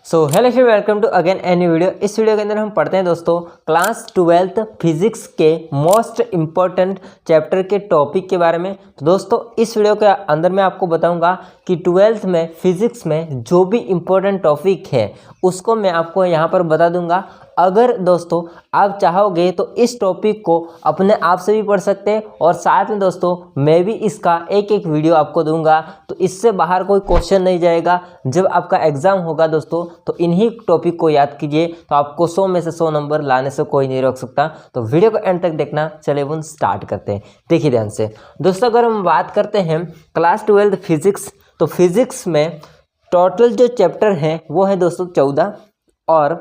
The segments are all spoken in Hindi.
So hello friend, welcome to again any video. इस वीडियो के अंदर हम पढ़ते हैं दोस्तों क्लास 12th फिजिक्स के मोस्ट इम्पॉर्टेंट चैप्टर के टॉपिक के बारे में। तो दोस्तों इस वीडियो के अंदर मैं आपको बताऊंगा कि 12th में फिजिक्स में जो भी इम्पोर्टेंट टॉपिक है उसको मैं आपको यहाँ पर बता दूंगा। अगर दोस्तों आप चाहोगे तो इस टॉपिक को अपने आप से भी पढ़ सकते हैं और साथ में दोस्तों मैं भी इसका एक एक वीडियो आपको दूंगा, तो इससे बाहर कोई क्वेश्चन नहीं जाएगा। जब आपका एग्जाम होगा दोस्तों तो इन्हीं टॉपिक को याद कीजिए, तो आपको 100 में से 100 नंबर लाने से कोई नहीं रोक सकता। तो वीडियो को एंड तक देखना। चलिए वो स्टार्ट करते हैं। देखिए ध्यान से दोस्तों, अगर हम बात करते हैं क्लास 12 फिजिक्स, तो फिजिक्स में टोटल जो चैप्टर हैं वो है दोस्तों 14, और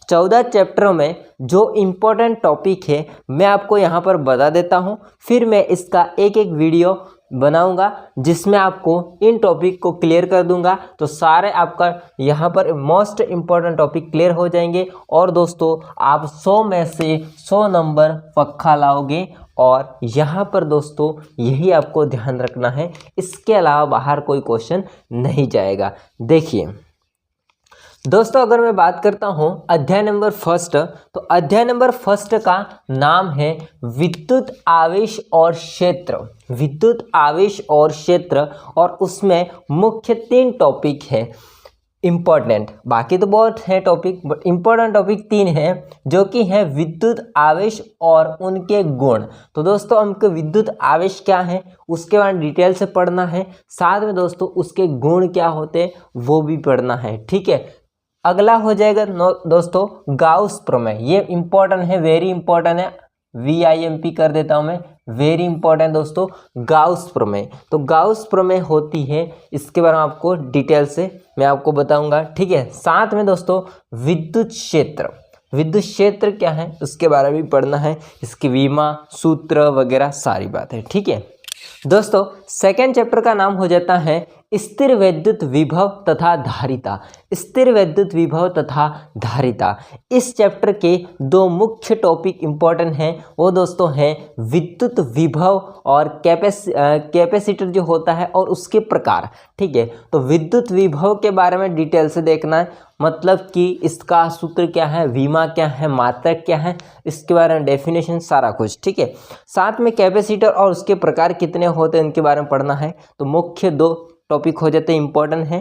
14 चैप्टरों में जो इम्पोर्टेंट टॉपिक है मैं आपको यहाँ पर बता देता हूँ। फिर मैं इसका एक एक वीडियो बनाऊंगा जिसमें आपको इन टॉपिक को क्लियर कर दूंगा, तो सारे आपका यहाँ पर मोस्ट इम्पोर्टेंट टॉपिक क्लियर हो जाएंगे। और दोस्तों आप 100 में से 100 नंबर पक्का लाओगे। और यहाँ पर दोस्तों यही आपको ध्यान रखना है, इसके अलावा बाहर कोई क्वेश्चन नहीं जाएगा। देखिए दोस्तों, अगर मैं बात करता हूं अध्याय नंबर फर्स्ट, तो अध्याय नंबर फर्स्ट का नाम है विद्युत आवेश और क्षेत्र। विद्युत आवेश और क्षेत्र, और उसमें मुख्य 3 टॉपिक है इम्पोर्टेंट। बाकी तो बहुत है टॉपिक, बट इम्पोर्टेंट टॉपिक 3 है, जो कि है विद्युत आवेश और उनके गुण। तो दोस्तों हमको विद्युत आवेश क्या है उसके बारे में डिटेल से पढ़ना है, साथ में दोस्तों उसके गुण क्या होते हैं वो भी पढ़ना है। ठीक है, अगला हो जाएगा दोस्तों गाउस प्रमेय। ये इंपॉर्टेंट है, वेरी इंपॉर्टेंट है, VIMP कर देता हूं मैं, वेरी इंपॉर्टेंट दोस्तों गाउस प्रमेय। तो गाउस प्रमेय होती है, इसके बारे में आपको डिटेल से मैं आपको बताऊंगा। ठीक है, साथ में दोस्तों विद्युत क्षेत्र, विद्युत क्षेत्र क्या है उसके बारे में भी पढ़ना है, इसकी विमा सूत्र वगैरह सारी बात है। ठीक है दोस्तों, सेकेंड चैप्टर का नाम हो जाता है स्थिर विद्युत विभव तथा धारिता। स्थिर विद्युत विभव तथा धारिता, इस चैप्टर के 2 मुख्य टॉपिक इंपॉर्टेंट हैं, वो दोस्तों हैं विद्युत विभव और कैपेसिटर जो होता है और उसके प्रकार। ठीक है, तो विद्युत विभव के बारे में डिटेल से देखना है, मतलब कि इसका सूत्र क्या है, विमा क्या है, मात्रक क्या है, इसके बारे में डेफिनेशन सारा कुछ। ठीक है, साथ में कैपेसिटर और उसके प्रकार कितने होते हैं इनके बारे में पढ़ना है। तो मुख्य 2 टॉपिक हो जाते हैं, इंपॉर्टेंट है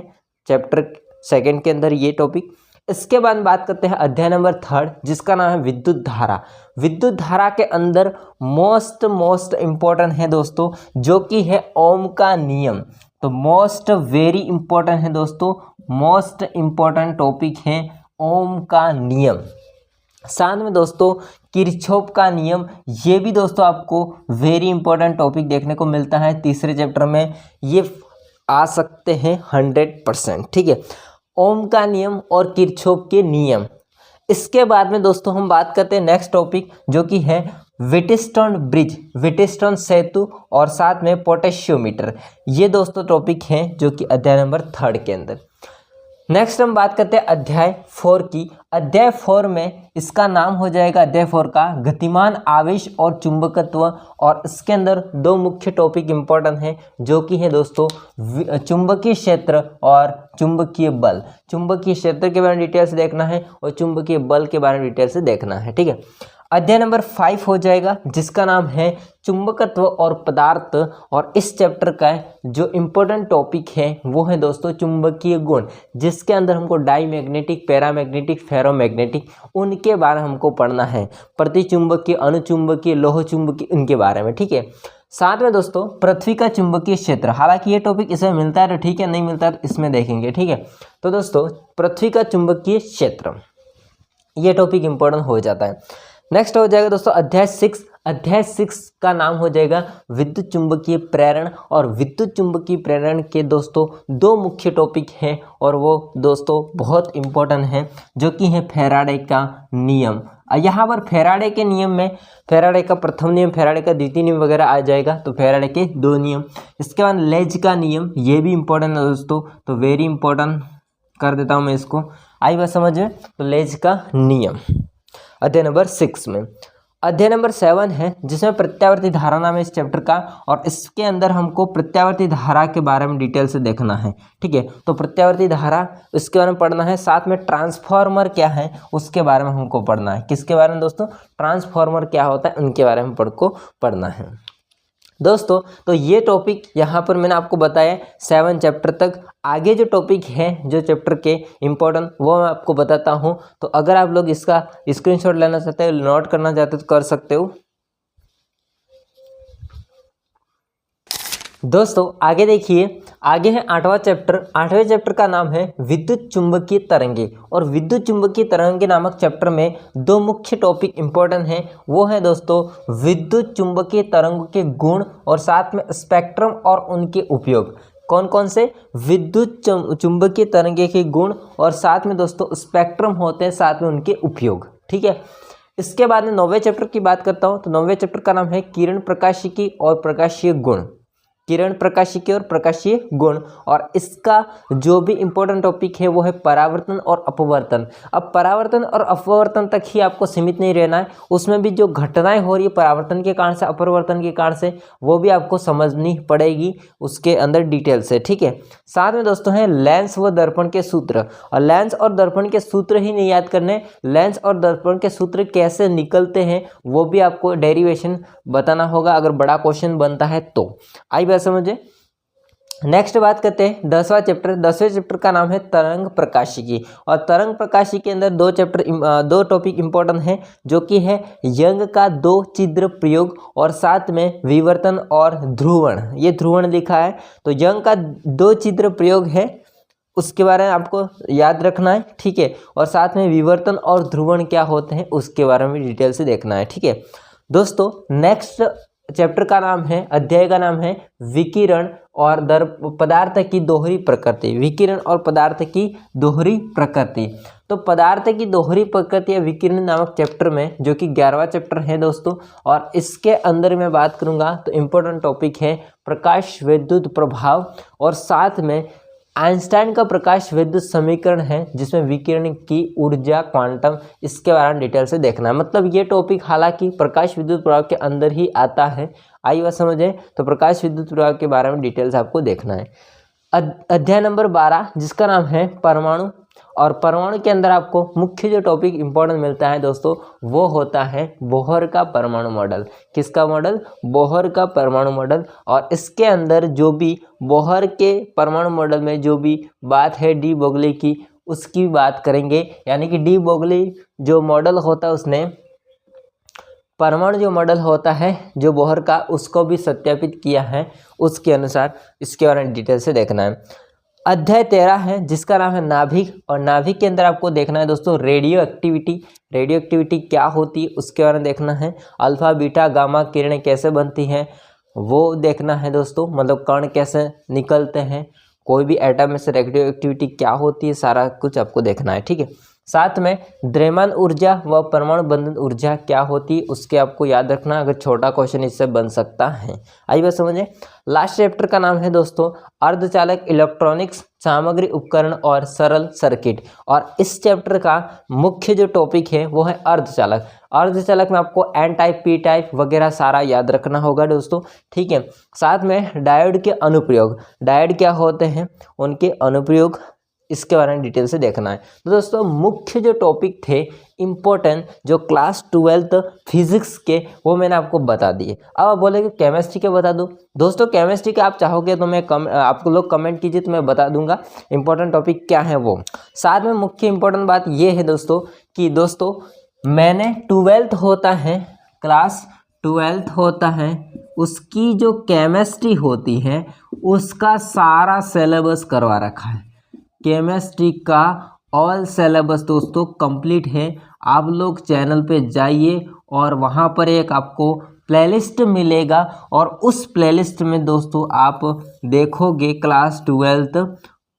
चैप्टर सेकंड के अंदर ये टॉपिक। इसके बाद बात करते हैं अध्याय नंबर 3 जिसका नाम है विद्युत धारा। विद्युत धारा के अंदर मोस्ट इम्पोर्टेंट है दोस्तों, जो कि है ओम का नियम। तो मोस्ट वेरी इंपॉर्टेंट है दोस्तों, मोस्ट इम्पोर्टेंट टॉपिक है ओम का नियम। साथ में दोस्तों किरचॉफ का नियम, ये भी दोस्तों आपको वेरी इंपॉर्टेंट टॉपिक देखने को मिलता है तीसरे चैप्टर में, ये आ सकते हैं 100%। ठीक है, ओम का नियम और किरचॉफ के नियम। इसके बाद में दोस्तों हम बात करते हैं नेक्स्ट टॉपिक, जो कि है व्हिटस्टोन ब्रिज, व्हिटस्टोन सेतु, और साथ में पोटेशियोमीटर। ये दोस्तों टॉपिक हैं जो कि अध्याय नंबर 3 के अंदर। नेक्स्ट हम बात करते हैं अध्याय 4 की। अध्याय 4 में इसका नाम हो जाएगा अध्याय 4 का गतिमान आवेश और चुंबकत्व, और इसके अंदर 2 मुख्य टॉपिक इंपॉर्टेंट हैं, जो कि है दोस्तों चुंबकीय क्षेत्र और चुंबकीय बल। चुंबकीय क्षेत्र के बारे में डिटेल से देखना है और चुंबकीय बल के बारे में डिटेल से देखना है। ठीक है, अध्याय नंबर 5 हो जाएगा जिसका नाम है चुंबकत्व और पदार्थ, और इस चैप्टर का जो इम्पोर्टेंट टॉपिक है वो है दोस्तों चुंबकीय गुण, जिसके अंदर हमको डाईमैग्नेटिक, पैरामैग्नेटिक, फेरोमैग्नेटिक, उनके बारे में हमको पढ़ना है, प्रतिचुंबकीय, अनुचुंबकीय, लोह चुंबकीय, उनके बारे में। ठीक है, साथ में दोस्तों पृथ्वी का चुंबकीय क्षेत्र, हालांकि ये टॉपिक इसमें मिलता है तो ठीक है, नहीं मिलता है तो इसमें देखेंगे। ठीक है, तो दोस्तों पृथ्वी का चुंबकीय क्षेत्र ये टॉपिक इंपॉर्टेंट हो जाता है। नेक्स्ट हो जाएगा दोस्तों अध्याय 6। अध्याय 6 का नाम हो जाएगा विद्युत चुंबकीय प्रेरण, और विद्युत चुंबकीय प्रेरण के दोस्तों 2 मुख्य टॉपिक हैं, और वो दोस्तों बहुत इंपॉर्टेंट हैं, जो कि है फैराडे का नियम। यहाँ पर फैराडे के नियम में फैराडे का प्रथम नियम, फैराडे का द्वितीय नियम वगैरह आ जाएगा, तो फैराडे के 2 नियम। इसके बाद लेज का नियम, ये भी इंपॉर्टेंट है दोस्तों, तो वेरी इंपॉर्टेंट कर देता हूँ मैं इसको, आई बात समझ में। तो लेज का नियम अध्याय नंबर 6 में। अध्याय नंबर 7 है जिसमें प्रत्यावर्ती धारा नाम है इस चैप्टर का, और इसके अंदर हमको प्रत्यावर्ती धारा के बारे में डिटेल से देखना है। ठीक है, तो प्रत्यावर्ती धारा इसके बारे में पढ़ना है, साथ में ट्रांसफार्मर क्या है उसके बारे में हमको पढ़ना है। किसके बारे में दोस्तों? ट्रांसफार्मर क्या होता है उनके बारे में पढ़ना है दोस्तों। तो ये टॉपिक यहाँ पर मैंने आपको बताया 7 चैप्टर तक। आगे जो टॉपिक है जो चैप्टर के इम्पोर्टेंट वो मैं आपको बताता हूँ। तो अगर आप लोग इसका स्क्रीनशॉट लेना चाहते हो, नोट करना चाहते हो तो कर सकते हो। दोस्तों आगे देखिए, आगे है 8वां चैप्टर। 8वें चैप्टर का नाम है विद्युत चुंबकीय तरंगे, और विद्युत चुंबकीय तरंगे नामक चैप्टर में 2 मुख्य टॉपिक इंपॉर्टेंट हैं। वो है दोस्तों विद्युत चुंबकीय तरंगों के गुण और साथ में स्पेक्ट्रम और उनके उपयोग। कौन कौन से? विद्युत चुंबकीय तरंगे के गुण और साथ में दोस्तों स्पेक्ट्रम होते हैं, साथ में उनके उपयोग। ठीक है, इसके बाद में 9वें चैप्टर की बात करता हूँ। तो 9वें चैप्टर का नाम है किरण प्रकाशिकी और प्रकाशीय गुण। किरण प्रकाशिकी और प्रकाशीय गुण, और इसका जो भी इम्पोर्टेंट टॉपिक है वो है परावर्तन और अपवर्तन। अब परावर्तन और अपवर्तन तक ही आपको सीमित नहीं रहना है, उसमें भी जो घटनाएं हो रही है परावर्तन के कारण से, अपवर्तन के कारण से, वो भी आपको समझनी पड़ेगी उसके अंदर डिटेल से। ठीक है, साथ में दोस्तों है लेंस व दर्पण के सूत्र, और लेंस और दर्पण के सूत्र ही नहीं याद करने, लेंस और दर्पण के सूत्र कैसे निकलते हैं वो भी आपको डेरिवेशन बताना होगा अगर बड़ा क्वेश्चन बनता है तो। आई बात समझे? नेक्स्ट बात करते हैं 10वां चैप्टर। 10वें चैप्टर का नाम है तरंग प्रकाशिकी, और तरंग प्रकाशिकी के अंदर 2 टॉपिक इंपॉर्टेंट हैं, जो कि है यंग का 2 छिद्र प्रयोग और साथ में विवर्तन और ध्रुवण। ये ध्रुवण लिखा है, तो यंग का 2 छिद्र प्रयोग है, उसके बारे में आपको याद रखना है। ठीक है, और साथ में विवर्तन और ध्रुवण क्या होते हैं उसके बारे में डिटेल से देखना है। ठीक है दोस्तों, नेक्स्ट चैप्टर का नाम है, अध्याय का नाम है विकिरण और पदार्थ की दोहरी प्रकृति। विकिरण और पदार्थ की दोहरी प्रकृति। तो पदार्थ की दोहरी प्रकृति या विकिरण नामक चैप्टर में, जो कि 11वां चैप्टर है दोस्तों, और इसके अंदर मैं बात करूंगा तो इम्पोर्टेंट टॉपिक है प्रकाश विद्युत प्रभाव, और साथ में आइंस्टाइन का प्रकाश विद्युत समीकरण है जिसमें विकिरण की ऊर्जा क्वांटम, इसके बारे में डिटेल से देखना है। मतलब ये टॉपिक हालांकि प्रकाश विद्युत प्रभाव के अंदर ही आता है। आई बात समझे? तो प्रकाश विद्युत प्रभाव के बारे में डिटेल्स आपको देखना है। अध्याय नंबर 12 जिसका नाम है परमाणु, और परमाणु के अंदर आपको मुख्य जो टॉपिक इंपॉर्टेंट मिलता है दोस्तों वो होता है बोहर का परमाणु मॉडल। किसका मॉडल? बोहर का परमाणु मॉडल। और इसके अंदर जो भी बोहर के परमाणु मॉडल में जो भी बात है डी ब्रोगली की, उसकी बात करेंगे। यानी कि डी ब्रोगली जो मॉडल होता है उसने परमाणु जो मॉडल होता है जो बोहर का, उसको भी सत्यापित किया है। उसके अनुसार इसके बारे में डिटेल से देखना है। अध्याय 13 है जिसका नाम है नाभिक, और नाभिक के अंदर आपको देखना है दोस्तों रेडियो एक्टिविटी। रेडियो एक्टिविटी क्या होती है उसके बारे में देखना है। अल्फा बीटा गामा किरणें कैसे बनती हैं वो देखना है दोस्तों। मतलब कण कैसे निकलते हैं, कोई भी एटम में से रेडियो एक्टिविटी क्या होती है, सारा कुछ आपको देखना है। ठीक है, साथ में द्रव्यमान ऊर्जा व परमाणु बंधन ऊर्जा क्या होती है उसके आपको याद रखना, अगर छोटा क्वेश्चन इससे बन सकता है। आइए बात समझे। लास्ट चैप्टर का नाम है दोस्तों अर्धचालक इलेक्ट्रॉनिक्स, सामग्री उपकरण और सरल सर्किट, और इस चैप्टर का मुख्य जो टॉपिक है वो है अर्धचालक। अर्धचालक में आपको एन टाइप, पी टाइप वगैरह सारा याद रखना होगा दोस्तों। ठीक है, साथ में डायोड के अनुप्रयोग, डायोड क्या होते हैं उनके अनुप्रयोग, इसके बारे में डिटेल से देखना है। तो दोस्तों मुख्य जो टॉपिक थे इम्पोर्टेंट जो क्लास 12 फिजिक्स के, वो मैंने आपको बता दिए। अब आप बोलेंगे केमिस्ट्री के बता दूं। दोस्तों केमिस्ट्री के आप चाहोगे तो मैं आपको लोग कमेंट कीजिए तो मैं बता दूंगा इम्पोर्टेंट टॉपिक क्या है वो। साथ में मुख्य इम्पोर्टेंट बात ये है दोस्तों कि दोस्तों मैंने 12th होता है, क्लास 12th होता है, उसकी जो केमिस्ट्री होती है उसका सारा सिलेबस करवा रखा है। केमिस्ट्री का ऑल सिलेबस दोस्तों कंप्लीट है। आप लोग चैनल पे जाइए और वहाँ पर एक आपको प्लेलिस्ट मिलेगा, और उस प्लेलिस्ट में दोस्तों आप देखोगे क्लास 12th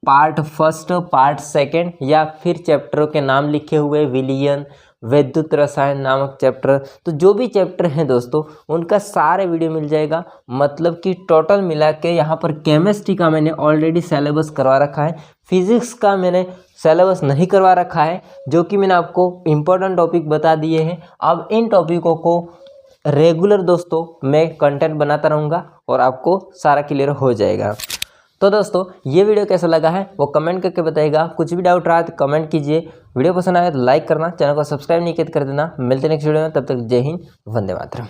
पार्ट 1, पार्ट 2 या फिर चैप्टरों के नाम लिखे हुए विलियन, विद्युत रसायन नामक चैप्टर। तो जो भी चैप्टर हैं दोस्तों उनका सारे वीडियो मिल जाएगा। मतलब कि टोटल मिला के यहाँ पर केमिस्ट्री का मैंने ऑलरेडी सिलेबस करवा रखा है, फिजिक्स का मैंने सिलेबस नहीं करवा रखा है, जो कि मैंने आपको इम्पोर्टेंट टॉपिक बता दिए हैं। अब इन टॉपिकों को रेगुलर दोस्तों मैं कंटेंट बनाता रहूँगा और आपको सारा क्लियर हो जाएगा। तो दोस्तों ये वीडियो कैसा लगा है वो कमेंट करके बताइएगा। कुछ भी डाउट रहा तो कमेंट कीजिए। वीडियो पसंद आए तो लाइक करना, चैनल को सब्सक्राइब नहीं किया तो कर देना। मिलते हैं नेक्स्ट वीडियो में, तब तक जय हिंद, वंदे मातरम।